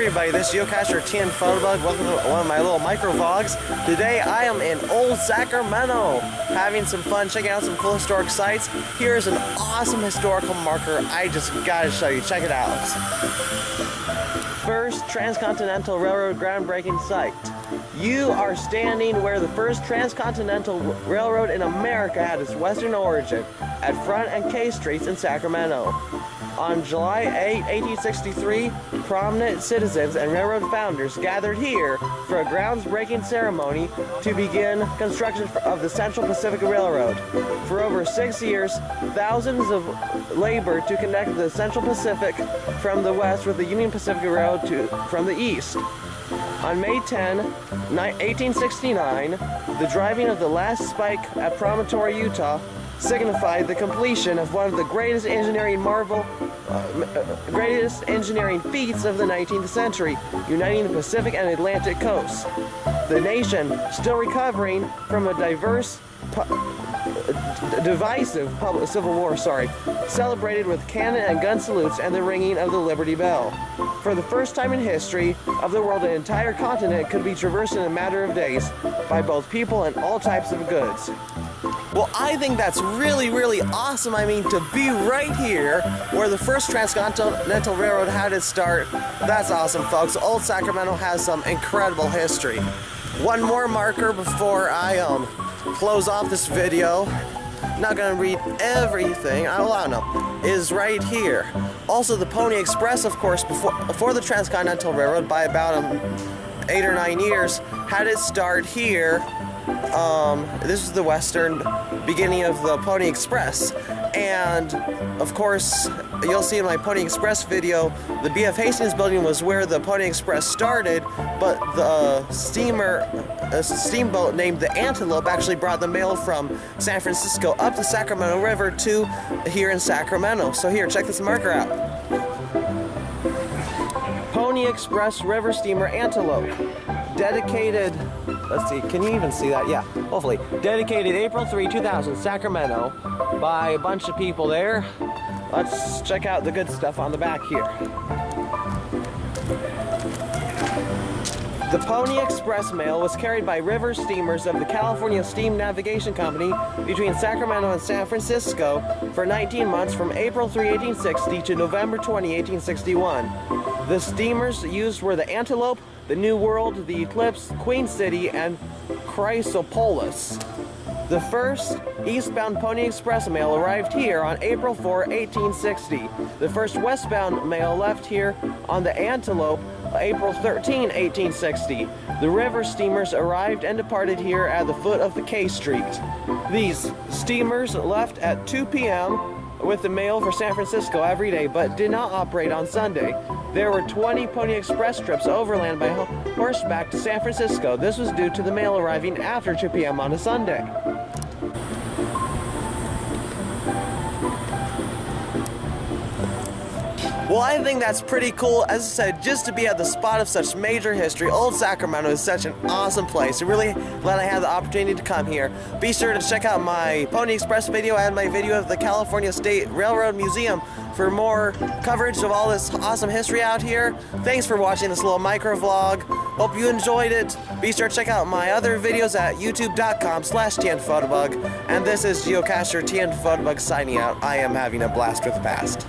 everybody, this is Geocacher TN Photobug. Welcome to one of my little micro vlogs. Today I am in Old Sacramento, having some fun, checking out some cool historic sites. Here's an awesome historical marker I just gotta show you. Check it out. First Transcontinental Railroad groundbreaking site. You are standing where the first transcontinental railroad in America had its western origin, at Front and K Streets in Sacramento. On July 8, 1863, prominent citizens and railroad founders gathered here for a grounds-breaking ceremony to begin construction of the Central Pacific Railroad. For over 6 years, thousands of labored to connect the Central Pacific from the west with the Union Pacific Railroad from the east. On May 10, 1869, the driving of the last spike at Promontory, Utah, signified the completion of one of the greatest engineering feats of the 19th century, uniting the Pacific and Atlantic coasts. The nation, still recovering from a divisive civil war, celebrated with cannon and gun salutes and the ringing of the Liberty Bell. For the first time in history of the world, an entire continent could be traversed in a matter of days by both people and all types of goods. Well, I think that's really, really awesome. I mean, to be right here where the first Transcontinental Railroad had its start, that's awesome, folks. Old Sacramento has some incredible history. One more marker before I close off this video. Not gonna read everything, I don't know, is right here. Also, the Pony Express, of course, before the Transcontinental Railroad, by about 8 or 9 years, had its start here. This is the western beginning of the Pony Express, and of course you'll see in my Pony Express video the B.F. Hastings building was where the Pony Express started, but the steamboat named the Antelope actually brought the mail from San Francisco up the Sacramento River to here in Sacramento. So here, check this marker out. Pony Express River Steamer Antelope, dedicated, let's see, can you even see that? Yeah, hopefully. Dedicated April 3, 2000, Sacramento, by a bunch of people there. Let's check out the good stuff on the back here. The Pony Express mail was carried by river steamers of the California Steam Navigation Company between Sacramento and San Francisco for 19 months from April 3, 1860 to November 20, 1861. The steamers used were the Antelope, the New World, the Eclipse, Queen City, and Chrysopolis. The first eastbound Pony Express mail arrived here on April 4, 1860. The first westbound mail left here on the Antelope April 13, 1860. The river steamers arrived and departed here at the foot of the K Street. These steamers left at 2 p.m. with the mail for San Francisco every day, but did not operate on Sunday. There were 20 Pony Express trips overland by horseback to San Francisco. This was due to the mail arriving after 2 p.m. on a Sunday. Well, I think that's pretty cool. As I said, just to be at the spot of such major history, Old Sacramento is such an awesome place. I'm really glad I had the opportunity to come here. Be sure to check out my Pony Express video and my video of the California State Railroad Museum for more coverage of all this awesome history out here. Thanks for watching this little micro vlog. Hope you enjoyed it. Be sure to check out my other videos at youtube.com/TNPhotobug. And this is Geocacher TN Photobug signing out. I am having a blast with the past.